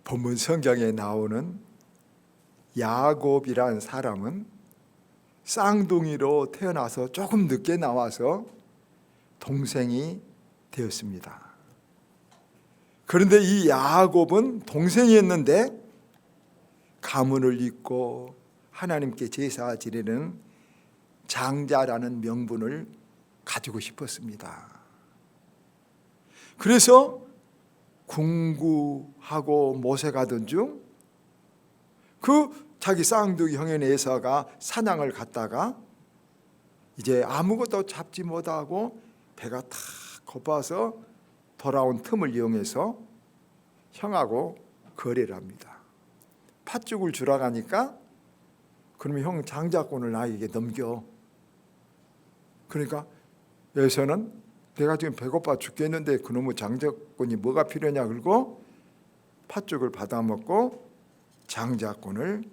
본문 성경에 나오는 야곱이라는 사람은 쌍둥이로 태어나서 조금 늦게 나와서 동생이 되었습니다. 그런데 이 야곱은 동생이었는데 가문을 잇고 하나님께 제사 지내는 장자라는 명분을 가지고 싶었습니다. 그래서 궁구하고 모색하던 중 자기 쌍둥이 형인 에서가 사냥을 갔다가 이제 아무것도 잡지 못하고 배가 탁 고파서 돌아온 틈을 이용해서 형하고 거래를 합니다. 팥죽을 주러 가니까 그러면 형 장자권을 나에게 넘겨. 그러니까 에서는 내가 지금 배고파 죽겠는데 그놈의 장자권이 뭐가 필요냐 그러고 팥죽을 받아먹고 장자권을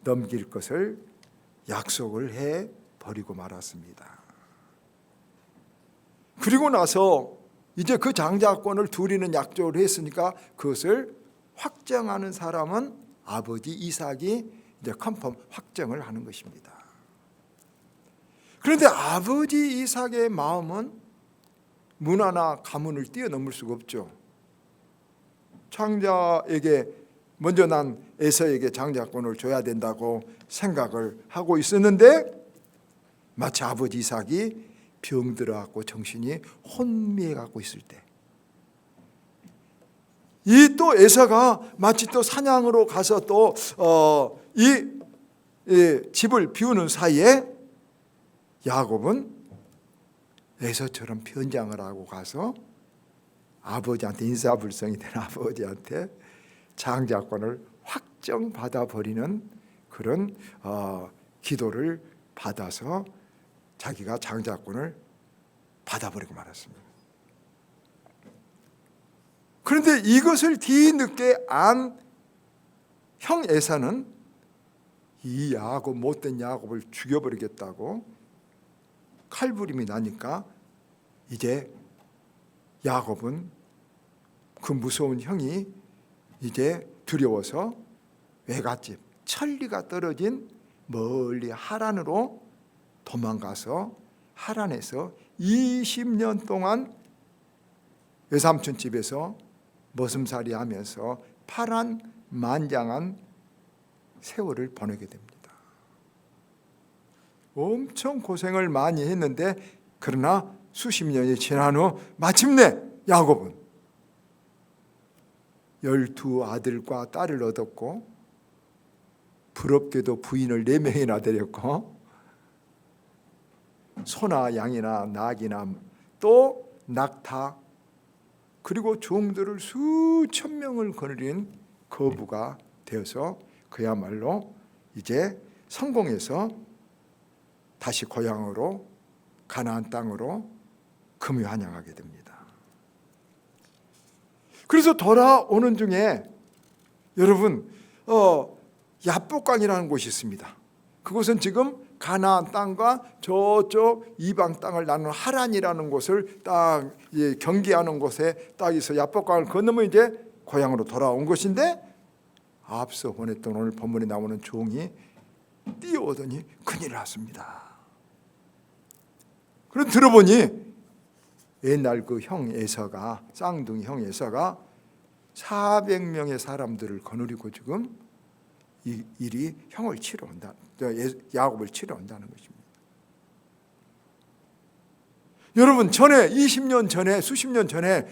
넘길 것을 약속을 해버리고 말았습니다. 그리고 나서 이제 그 장자권을 둘이는 약속을 했으니까 그것을 확정하는 사람은 아버지 이삭이 이제 컨펌 확정을 하는 것입니다. 그런데 아버지 이삭의 마음은 문화나 가문을 뛰어넘을 수가 없죠. 장자에게 먼저 난 에서에게 장자권을 줘야 된다고 생각을 하고 있었는데 마치 아버지 이삭이 병들어갖고 정신이 혼미해갖고 있을 때 이 또 에서가 마치 또 사냥으로 가서 또 집을 비우는 사이에 야곱은 에서처럼 변장을 하고 가서 아버지한테 인사불성이 된 아버지한테 장자권을 확정받아 버리는 그런 기도를 받아서 자기가 장자권을 받아버리고 말았습니다. 그런데 이것을 뒤늦게 안 형 에사는 이 야곱, 못된 야곱을 죽여버리겠다고 칼부림이 나니까 이제 야곱은 그 무서운 형이 이제 두려워서 외갓집 천리가 떨어진 멀리 하란으로 도망가서 하란에서 20년 동안 외삼촌 집에서 머슴살이 하면서 파란만장한 세월을 보내게 됩니다. 엄청 고생을 많이 했는데 그러나 수십 년이 지난 후 마침내 야곱은 12아들과 딸을 얻었고 부럽게도 부인을 4명이나 데렸고 소나 양이나 낙이나 또 낙타 그리고 종들을 수천 명을 거느린 거부가 되어서 그야말로 이제 성공해서 다시 고향으로 가나안 땅으로 금유환영하게 됩니다. 그래서 돌아오는 중에 여러분 야복강이라는 곳이 있습니다. 그곳은 지금 가나안 땅과 저쪽 이방 땅을 나누는 하란이라는 곳을 딱 경계하는 곳에 딱 있어 야복강을 건너면 이제 고향으로 돌아온 것인데 앞서 보냈던 오늘 본문에 나오는 종이 뛰어오더니 큰일 났습니다. 그럼 들어보니 옛날 그 형 에서가 쌍둥이 형 에서가 400명의 사람들을 거느리고 지금 이 일이 형을 치러 온다. 야곱을 치러 온다는 것입니다. 여러분 전에 20년 전에 수십 년 전에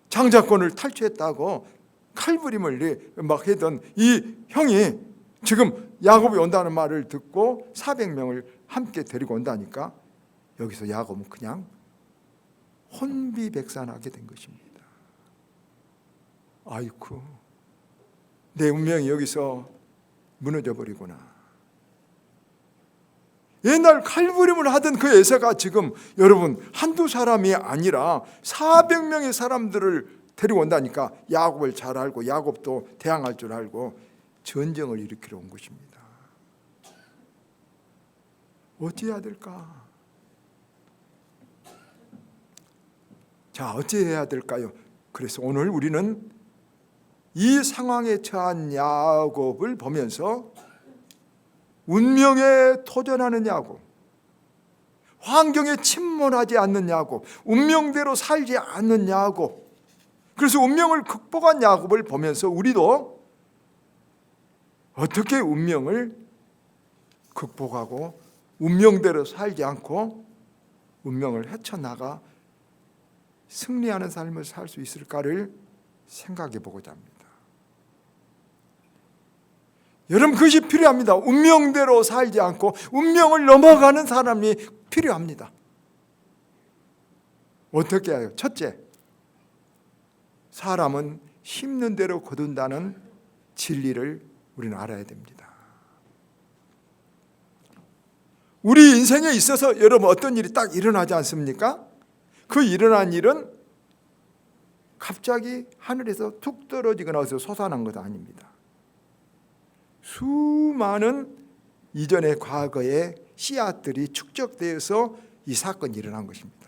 장자권을 탈취했다고 칼부림을 막 하던 이 형이 지금 야곱이 온다는 말을 듣고 400명을 함께 데리고 온다니까 여기서 야곱은 그냥 혼비백산하게 된 것입니다. 아이쿠 내 운명이 여기서 무너져 버리구나. 옛날 칼부림을 하던 그 에서가 지금 여러분 한두 사람이 아니라 400명의 사람들을 데리고 온다니까 야곱을 잘 알고 야곱도 대항할 줄 알고 전쟁을 일으키러 온 것입니다. 어찌해야 될까? 자, 어찌해야 될까요? 그래서 오늘 우리는 이 상황에 처한 야곱을 보면서 운명에 도전하는 야곱, 환경에 침몰하지 않는 야곱, 운명대로 살지 않는 야곱, 그래서 운명을 극복한 야곱을 보면서 우리도 어떻게 운명을 극복하고 운명대로 살지 않고 운명을 헤쳐나가 승리하는 삶을 살 수 있을까를 생각해 보고자 합니다. 여러분, 그것이 필요합니다. 운명대로 살지 않고 운명을 넘어가는 사람이 필요합니다. 어떻게 해요? 첫째, 사람은 심는 대로 거둔다는 진리를 우리는 알아야 됩니다. 우리 인생에 있어서 여러분 어떤 일이 딱 일어나지 않습니까? 그 일어난 일은 갑자기 하늘에서 툭 떨어지거나 어디서 솟아난 것도 아닙니다. 수많은 이전의 과거의 씨앗들이 축적되어서 이 사건이 일어난 것입니다.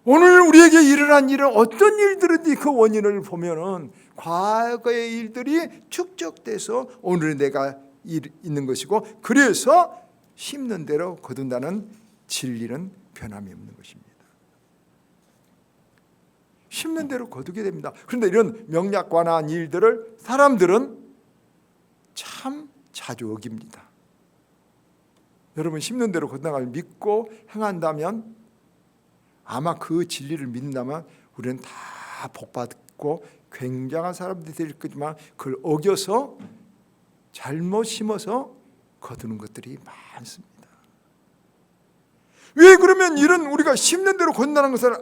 오늘 우리에게 일어난 일은 어떤 일들인지 그 원인을 보면은 과거의 일들이 축적돼서 오늘 내가 있는 것이고, 그래서 심는 대로 거둔다는 진리는 변함이 없는 것입니다. 심는 대로 거두게 됩니다. 그런데 이런 명약관한 일들을 사람들은 참 자주 어깁니다. 여러분, 심는 대로 거둔다는 걸 믿고 행한다면, 아마 그 진리를 믿는다면 우리는 다 복받고 굉장한 사람들이 될 거지만, 그걸 어겨서 잘못 심어서 거두는 것들이 많습니다. 왜 그러면 이런 우리가 심는 대로 거둔다는 것을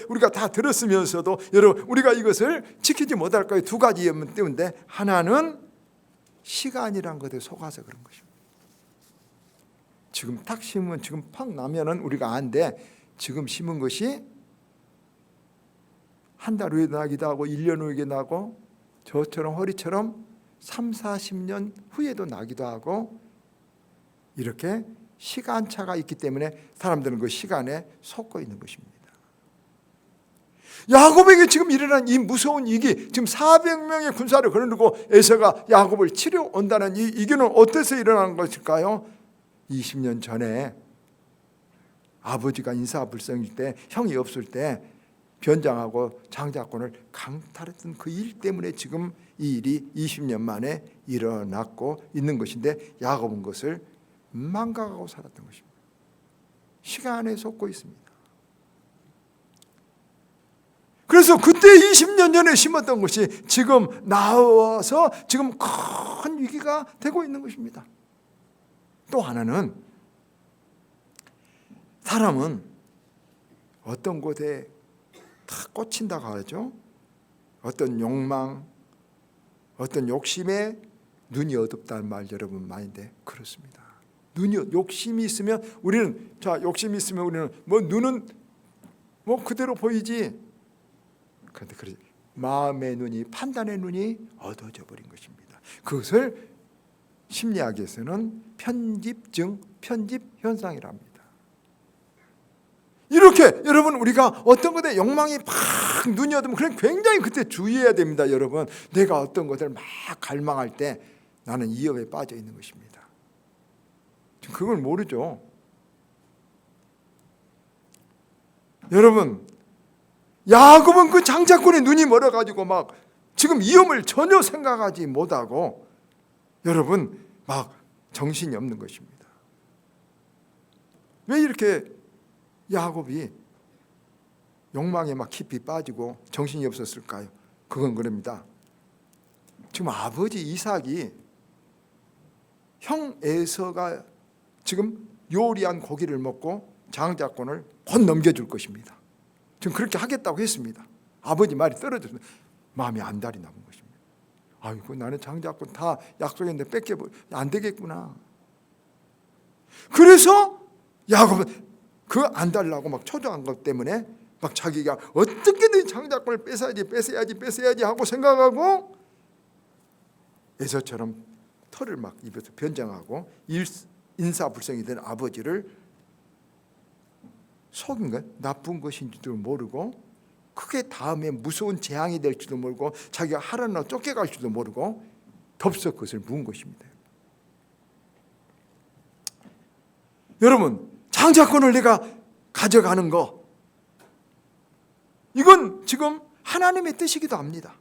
우리가 다 들었으면서도 여러분 우리가 이것을 지키지 못할까요? 두 가지 이유 때문에, 하나는 시간이란 것에 속아서 그런 것입니다. 지금 탁 심으면 지금 팍 나면은 우리가 안돼. 지금 심은 것이 한 달 후에 나기도 하고 1년 후에 나고, 저처럼 허리처럼 3, 40년 후에도 나기도 하고, 이렇게 시간차가 있기 때문에 사람들은 그 시간에 속고 있는 것입니다. 야곱에게 지금 일어난 이 무서운 위기, 지금 400명의 군사를 거느리고 에서가 야곱을 치러 온다는 이 위기는 어디서 일어난 것일까요? 20년 전에 아버지가 인사불성일 때, 형이 없을 때 변장하고 장자권을 강탈했던 그 일 때문에 지금 이 일이 20년 만에 일어났고 있는 것인데, 야곱은 그것을 망각하고 살았던 것입니다. 시간에 속고 있습니다. 그래서 그때 20년 전에 심었던 것이 지금 나와서 지금 큰 위기가 되고 있는 것입니다. 또 하나는, 사람은 어떤 곳에 다 꽂힌다고 하죠. 어떤 욕망, 어떤 욕심에 눈이 어둡다는 말 여러분 많이인데 그렇습니다. 욕심이 있으면 우리는, 욕심이 있으면 우리는 눈은 그대로 보이지. 그런데 마음의 눈이, 판단의 눈이 어두워져 버린 것입니다. 그것을 심리학에서는 편집 현상이라 합니다. 이렇게 여러분 우리가 어떤 것에 욕망이 팍 눈이 어두면 그냥 굉장히 그때 주의해야 됩니다. 여러분, 내가 어떤 것을 막 갈망할 때 나는 위협에 빠져 있는 것입니다. 그걸 모르죠. 여러분, 야곱은 그 장자권에 눈이 멀어가지고 막 지금 위험을 전혀 생각하지 못하고 여러분 막 정신이 없는 것입니다. 왜 이렇게 야곱이 욕망에 막 깊이 빠지고 정신이 없었을까요? 그건 그럽니다. 지금 아버지 이삭이 형 에서가 지금 요리한 고기를 먹고 장자권을 곧 넘겨줄 것입니다. 지금 그렇게 하겠다고 했습니다. 아버지 말이 떨어졌습니다. 마음이 안달이 남은 것입니다. 아이고, 나는 장자권 다 약속했는데 안 되겠구나. 그래서 야곱은 그 안달나고 막 초조한 것 때문에 막 자기가 어떻게든 장자권을 뺏어야지 하고 생각하고 에서처럼 털을 막 입에서 변장하고 인사불성이 된 아버지를 속인 것, 나쁜 것인지도 모르고 그게 다음에 무서운 재앙이 될지도 모르고 자기가 하나님으로 쫓겨갈지도 모르고 덥석 그것을 묵은 것입니다. 여러분, 장자권을 내가 가져가는 거, 이건 지금 하나님의 뜻이기도 합니다.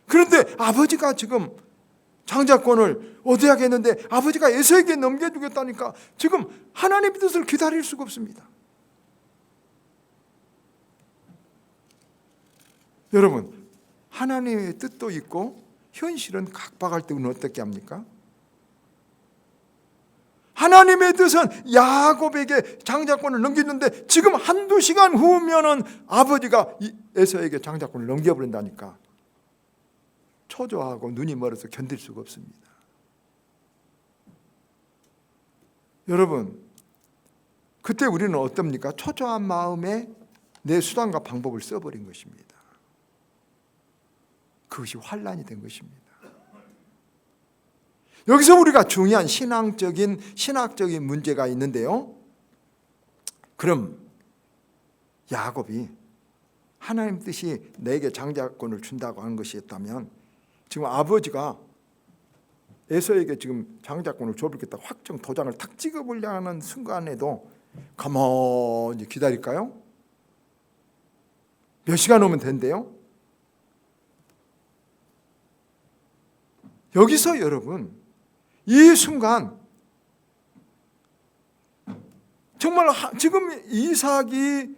그런데 아버지가 지금 장자권을 얻어야겠는데 아버지가 에서에게 넘겨주겠다니까 지금 하나님의 뜻을 기다릴 수가 없습니다. 여러분, 하나님의 뜻도 있고 현실은 각박할 때는 어떻게 합니까? 하나님의 뜻은 야곱에게 장자권을 넘기는데 지금 한두 시간 후면은 아버지가 에서에게 장자권을 넘겨버린다니까 초조하고 눈이 멀어서 견딜 수가 없습니다. 여러분, 그때 우리는 어떻습니까? 초조한 마음에 내 수단과 방법을 써버린 것입니다. 그것이 환난이 된 것입니다. 여기서 우리가 중요한 신학적인 문제가 있는데요. 그럼 야곱이 하나님 뜻이 내게 장자권을 준다고 하는 것이었다면 지금 아버지가 에서에게 지금 장자권을 줘버리겠다 확정 도장을 탁 찍어보려고 하는 순간에도 가만히 기다릴까요? 몇 시간 오면 된대요? 여기서 여러분, 이 순간 정말 지금 이삭이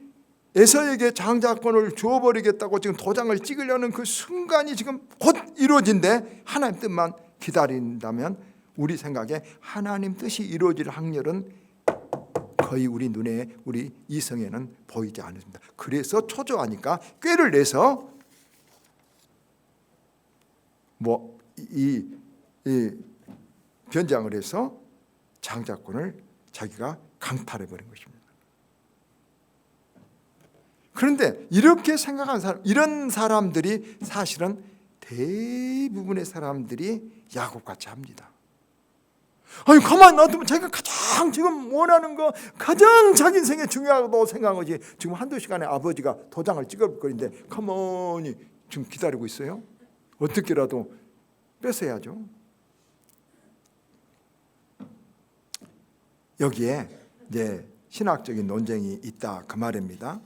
에서에게 장자권을 주어버리겠다고 지금 도장을 찍으려는 그 순간이 지금 곧 이루어진데 하나님 뜻만 기다린다면 우리 생각에 하나님 뜻이 이루어질 확률은 거의 우리 눈에, 우리 이성에는 보이지 않습니다. 그래서 초조하니까 꾀를 내서 이 변장을 해서 장자권을 자기가 강탈해버린 것입니다. 그런데 이렇게 생각하는 사람, 이런 사람들이 사실은 대부분의 사람들이 야곱같이 합니다. 아니 가만히 놔두면 자기가 가장 지금 원하는 거, 가장 자기 인생에 중요하다고 생각한 것이 지금 한두 시간에 아버지가 도장을 찍어버리는데 가만히 지금 기다리고 있어요. 어떻게라도 뺏어야죠. 여기에 이제 신학적인 논쟁이 있다 그 말입니다.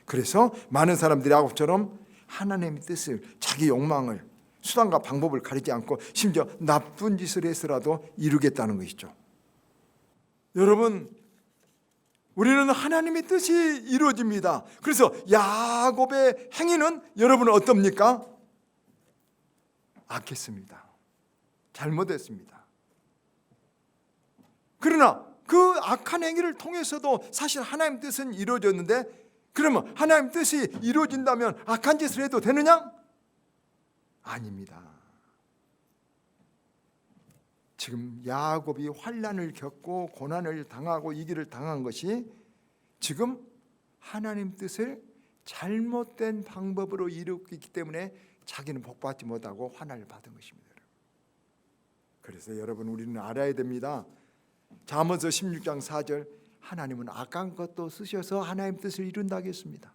그래서 많은 사람들이 야곱처럼 하나님의 뜻을, 자기 욕망을, 수단과 방법을 가리지 않고 심지어 나쁜 짓을 해서라도 이루겠다는 것이죠. 여러분, 우리는 하나님의 뜻이 이루어집니다. 그래서 야곱의 행위는 여러분은 어떻습니까? 악했습니다. 잘못했습니다. 그러나 그 악한 행위를 통해서도 사실 하나님 뜻은 이루어졌는데, 그러면 하나님 뜻이 이루어진다면 악한 짓을 해도 되느냐? 아닙니다. 지금 야곱이 환난을 겪고 고난을 당하고 이 길을 당한 것이 지금 하나님 뜻을 잘못된 방법으로 이루었기 때문에 자기는 복받지 못하고 환난을 받은 것입니다. 그래서 여러분, 우리는 알아야 됩니다. 잠언서 16장 4절, 하나님은 악한 것도 쓰셔서 하나님 뜻을 이룬다고 했습니다.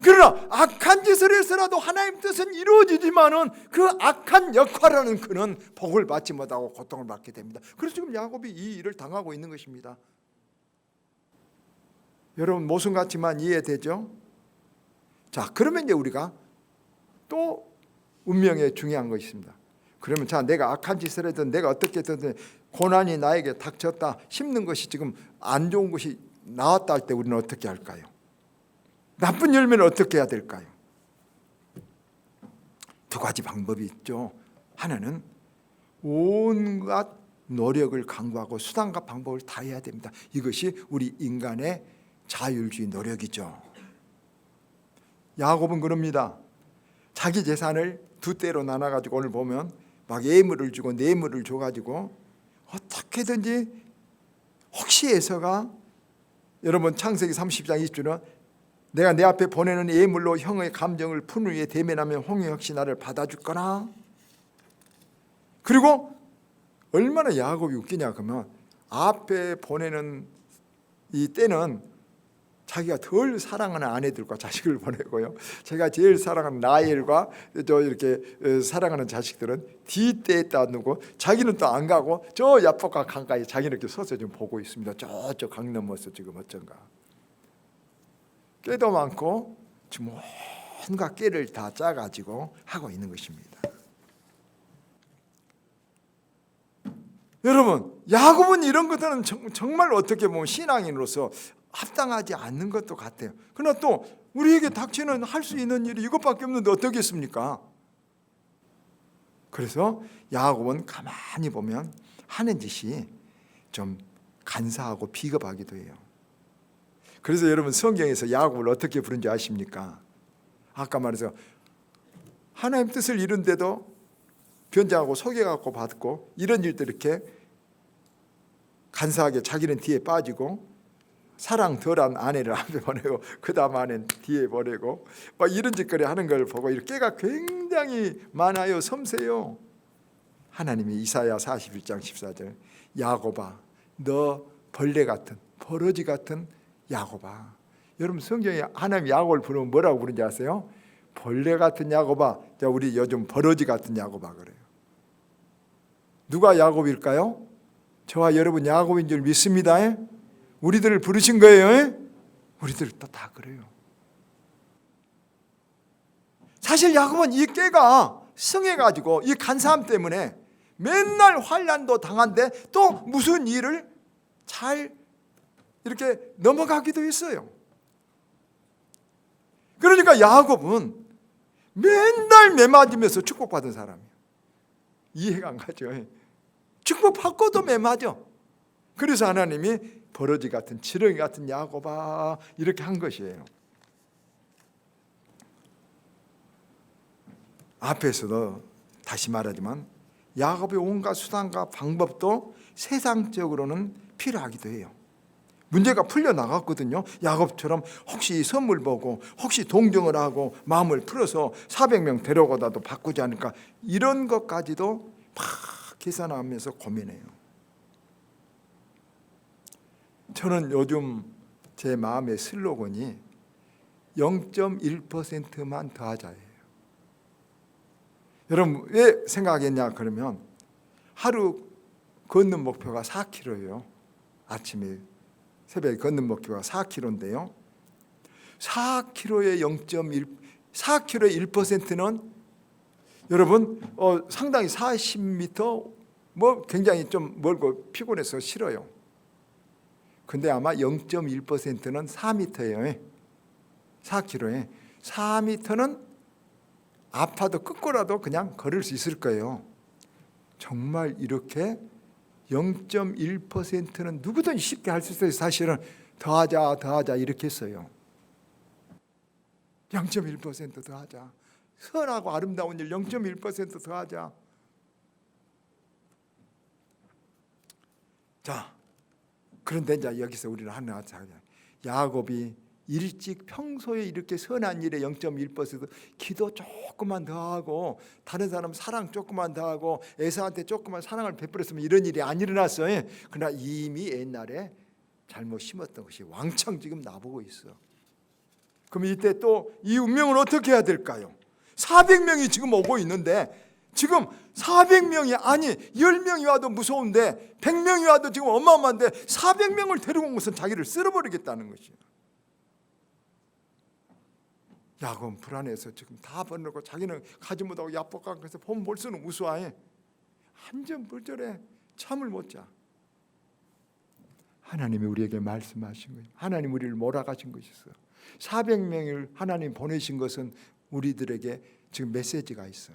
그러나 악한 짓을 해서라도 하나님 뜻은 이루어지지만은 그 악한 역할하는 그는 복을 받지 못하고 고통을 받게 됩니다. 그래서 지금 야곱이 이 일을 당하고 있는 것입니다. 여러분, 모순 같지만 이해되죠? 자, 그러면 이제 우리가 또 운명에 중요한 것이 있습니다. 그러면 자, 내가 악한 짓을 했든 내가 어떻게 했든 고난이 나에게 닥쳤다, 힘든 것이 지금 안 좋은 것이 나왔다 할 때 우리는 어떻게 할까요? 나쁜 열매는 어떻게 해야 될까요? 두 가지 방법이 있죠. 하나는 온갖 노력을 강구하고 수단과 방법을 다 해야 됩니다. 이것이 우리 인간의 자율주의 노력이죠. 야곱은 그럽니다. 자기 재산을 두 대로 나눠가지고 오늘 보면 막 예물을 주고 뇌물을 줘가지고 어떻게든지 혹시 에서가, 여러분 창세기 30장 20절은 내가 내 앞에 보내는 예물로 형의 감정을 푼 후에 대면하면 홍해 역시 나를 받아줄 거나. 그리고 얼마나 야곱이 웃기냐 그러면 앞에 보내는 이 때는 자기가 덜 사랑하는 아내들과 자식을 보내고요. 제가 제일 사랑하는 라헬과 저 이렇게 사랑하는 자식들은 뒤때에 따누고 자기는 또 안 가고 저 야복강 강가에 자기는 이렇게 서서 지금 보고 있습니다. 저쪽 강 넘어서 지금 어쩐가. 깨도 많고 지금 온갖 깨를 다 짜가지고 하고 있는 것입니다. 여러분, 야곱은 이런 것들은 정말 어떻게 보면 신앙인으로서 합당하지 않는 것도 같아요. 그러나 또 우리에게 닥치는 할 수 있는 일이 이것밖에 없는데 어떻겠습니까? 그래서 야곱은 가만히 보면 하는 짓이 좀 간사하고 비겁하기도 해요. 그래서 여러분 성경에서 야곱을 어떻게 부른지 아십니까? 아까 말해서 하나님 뜻을 이룬데도 변장하고 속여갖고 받고 이런 일도 이렇게 간사하게 자기는 뒤에 빠지고 사랑 덜한 아내를 앞에 보내고 그 다음 아내는 뒤에 보내고 막 이런 짓거리 하는 걸 보고 이렇게 깨가 굉장히 많아요. 섬세요. 하나님이 이사야 41장 14절 야곱아 너 벌레 같은 버러지 같은 야곱아. 여러분 성경에 하나님 야곱을 부르면 뭐라고 부르는지 아세요? 벌레 같은 야곱아. 우리 요즘 버러지 같은 야곱아 그래요. 누가 야곱일까요? 저와 여러분 야곱인 줄 믿습니다. 우리들을 부르신 거예요. 우리들 다 그래요. 사실 야곱은 이 깨가 성해가지고 이 간사함 때문에 맨날 환난도 당한데 또 무슨 일을 잘 이렇게 넘어가기도 했어요. 그러니까 야곱은 맨날 매맞으면서 축복받은 사람이에요. 이해가 안 가죠. 축복받고도 매맞아. 그래서 하나님이 버러지 같은 지렁이 같은 야곱아 이렇게 한 것이에요. 앞에서도 다시 말하지만 야곱의 온갖 수단과 방법도 세상적으로는 필요하기도 해요. 문제가 풀려나갔거든요. 야곱처럼 혹시 선물 보고 혹시 동정을 하고 마음을 풀어서 400명 데려가다도 바꾸지 않을까 이런 것까지도 막 계산하면서 고민해요. 저는 요즘 제 마음의 슬로건이 0.1%만 더 하자예요. 여러분 왜 생각했냐 그러면 하루 걷는 목표가 4km예요. 아침에 새벽에 걷는 목표가 4km인데요. 4km의 4km의 1%는 여러분 상당히 40m 뭐 굉장히 좀 멀고 피곤해서 싫어요. 근데 아마 0.1%는 4m예요. 4km에 4m는 아파도 끄고라도 그냥 걸을 수 있을 거예요. 정말 이렇게 0.1%는 누구든 쉽게 할 수 있어요. 사실은 더하자 이렇게 했어요. 0.1% 더하자. 선하고 아름다운 일 0.1% 더하자. 자, 그런데 이제 여기서 우리는 하나 하자. 야곱이 일찍 평소에 이렇게 선한 일에 0.1% 기도 조금만 더 하고 다른 사람 사랑 조금만 더 하고 에사한테 조금만 사랑을 베풀었으면 이런 일이 안 일어났어요. 그러나 이미 옛날에 잘못 심었던 것이 왕창 지금 나보고 있어. 그럼 이때 또 이 운명을 어떻게 해야 될까요? 400명이 지금 오고 있는데 지금 400명이 아니 10명이 와도 무서운데 100명이 와도 지금 어마어마한데 400명을 데리고 온 것은 자기를 쓸어버리겠다는 것이에요. 야곱은 불안해서 지금 다 버리고 자기는 가지 못하고 야복강에서 봄 볼수는 우수하에 한전불절에 잠을 못 자. 하나님이 우리에게 말씀하신 거예요. 하나님 우리를 몰아가신 것이었어요. 400명을 하나님 보내신 것은 우리들에게 지금 메시지가 있어.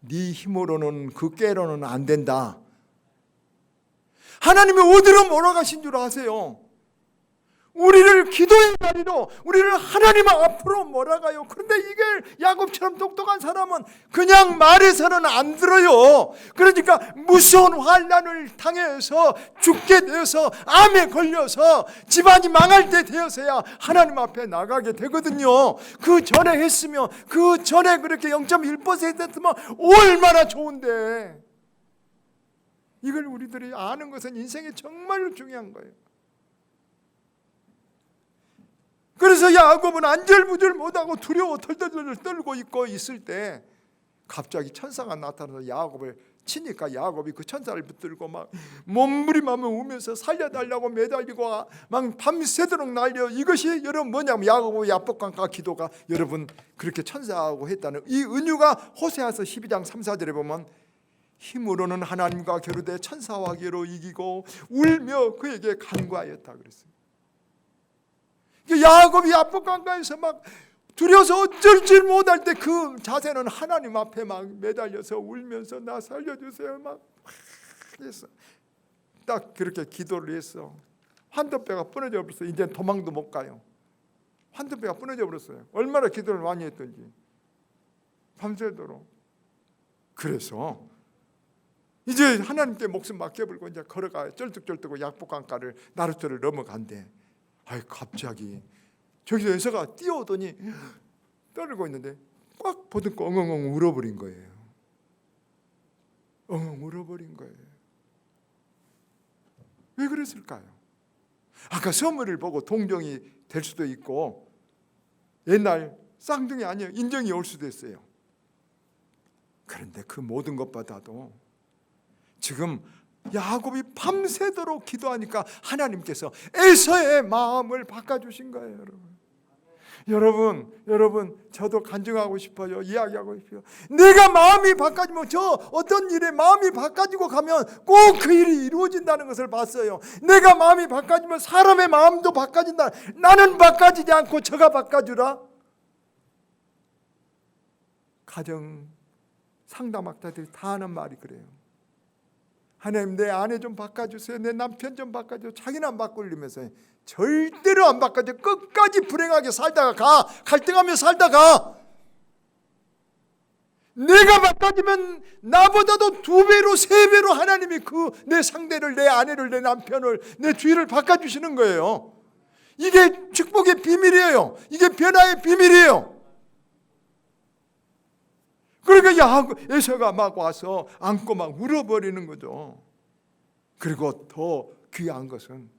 네 힘으로는 그 깨로는 안 된다. 하나님이 어디로 몰아가신 줄 아세요? 우리를 기도의 자리로 우리를 하나님 앞으로 몰아가요. 그런데 이게 야곱처럼 똑똑한 사람은 그냥 말해서는 안 들어요. 그러니까 무서운 환난을 당해서 죽게 되어서 암에 걸려서 집안이 망할 때 되어서야 하나님 앞에 나가게 되거든요. 그 전에 했으면 그 전에 그렇게 0.1%면 얼마나 좋은데. 이걸 우리들이 아는 것은 인생에 정말로 중요한 거예요. 그래서 야곱은 안절부절 못하고 두려워 덜덜덜 떨고 있을 때 갑자기 천사가 나타나서 야곱을 치니까 야곱이 그 천사를 붙들고 막 몸부림하며 우면서 살려달라고 매달리고 막 밤새도록 날려. 이것이 여러분 뭐냐면 야곱의 야복강가 기도가 여러분 그렇게 천사하고 했다는 이 은유가 호세아서 12장 3, 4절에 보면 힘으로는 하나님과 겨루되 천사와 겨루 이기고 울며 그에게 간구하였다 그랬어요. 야곱이 야복강가에서 막 두려워서 어쩔 줄 못할 때 그 자세는 하나님 앞에 막 매달려서 울면서 나 살려주세요 막 했어. 딱 그렇게 기도를 했어. 환도뼈가 부러져 버렸어. 이제 도망도 못 가요. 환도뼈가 부러져 버렸어요. 얼마나 기도를 많이 했던지 밤새도록. 그래서 이제 하나님께 목숨 맡겨버리고 이제 걸어가요. 쩔뚝쩔뚝 야복강가를 나루터를 넘어간대. 아이 갑자기 저기서 에서가 뛰어오더니 떨고 있는데 꽉 보듬고 엉엉엉 울어버린 거예요. 엉엉 울어버린 거예요. 왜 그랬을까요? 아까 선물을 보고 동정이 될 수도 있고 옛날 쌍둥이 아니에요. 인정이 올 수도 있어요. 그런데 그 모든 것보다도 지금 야곱이 밤새도록 기도하니까 하나님께서 에서의 마음을 바꿔주신 거예요. 여러분 저도 간증하고 싶어요. 이야기하고 싶어요. 내가 마음이 바꿔지면 저 어떤 일에 마음이 바꿔지고 가면 꼭 그 일이 이루어진다는 것을 봤어요. 내가 마음이 바꿔지면 사람의 마음도 바꿔진다. 나는 바꿔지지 않고 저가 바꿔주라. 가정 상담학자들이 다 하는 말이 그래요. 하나님 내 아내 좀 바꿔주세요. 내 남편 좀 바꿔주세요. 자기는 안 바꾸려면서 절대로 안 바꿔줘. 끝까지 불행하게 살다가 가. 갈등하며 살다가 내가 바꿔주면 나보다도 2배로 3배로 하나님이 그 내 상대를 내 아내를 내 남편을 내 주위를 바꿔주시는 거예요. 이게 축복의 비밀이에요. 이게 변화의 비밀이에요. 그러니까 에서가 막 와서 안고 막 울어버리는 거죠. 그리고 더 귀한 것은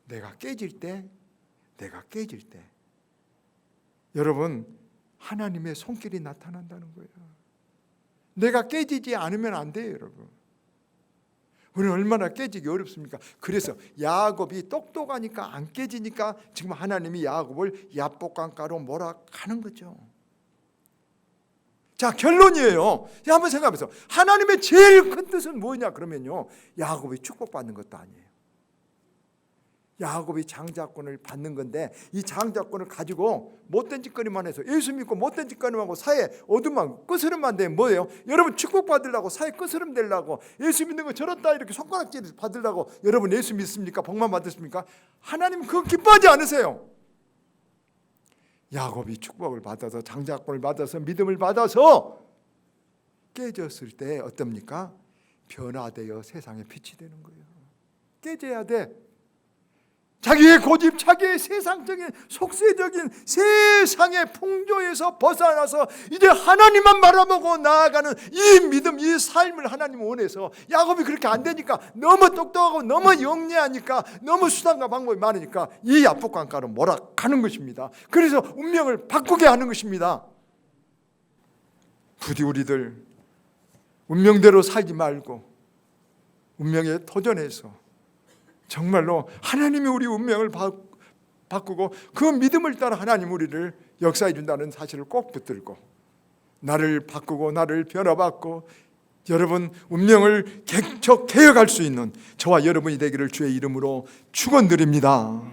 내가 깨질 때 여러분 하나님의 손길이 나타난다는 거예요. 내가 깨지지 않으면 안 돼요, 여러분. 우리는 얼마나 깨지기 어렵습니까? 그래서 야곱이 똑똑하니까 안 깨지니까 지금 하나님이 야곱을 야복강가로 몰아가는 거죠. 자, 결론이에요. 한번 생각해보세요. 하나님의 제일 큰 뜻은 뭐냐 그러면요, 야곱이 축복받는 것도 아니에요. 야곱이 장자권을 받는 건데 이 장자권을 가지고 못된 짓거리만 해서 예수 믿고 못된 짓거리만 하고 사회 어둠만 끄스름만 되면 뭐예요? 여러분 축복받으려고 사회 끄스름 되려고 예수 믿는 거 저렇다 이렇게 손가락질 받으려고 여러분 예수 믿습니까? 복만 받으십니까? 하나님 그거 기뻐하지 않으세요. 야곱이 축복을 받아서 장자권을 받아서 믿음을 받아서 깨졌을 때 어떻습니까? 변화되어 세상에 빛이 되는 거예요. 깨져야 돼. 자기의 고집, 자기의 세상적인 속세적인 세상의 풍조에서 벗어나서 이제 하나님만 바라보고 나아가는 이 믿음, 이 삶을 하나님 원해서 야곱이 그렇게 안 되니까 너무 똑똑하고 너무 영리하니까 너무 수단과 방법이 많으니까 이 야복강가로 몰아가는 것입니다. 그래서 운명을 바꾸게 하는 것입니다. 부디 우리들 운명대로 살지 말고 운명에 도전해서 정말로 하나님이 우리 운명을 바꾸고 그 믿음을 따라 하나님 우리를 역사해 준다는 사실을 꼭 붙들고 나를 바꾸고 나를 변화받고 여러분 운명을 개혁할 수 있는 저와 여러분이 되기를 주의 이름으로 축원드립니다.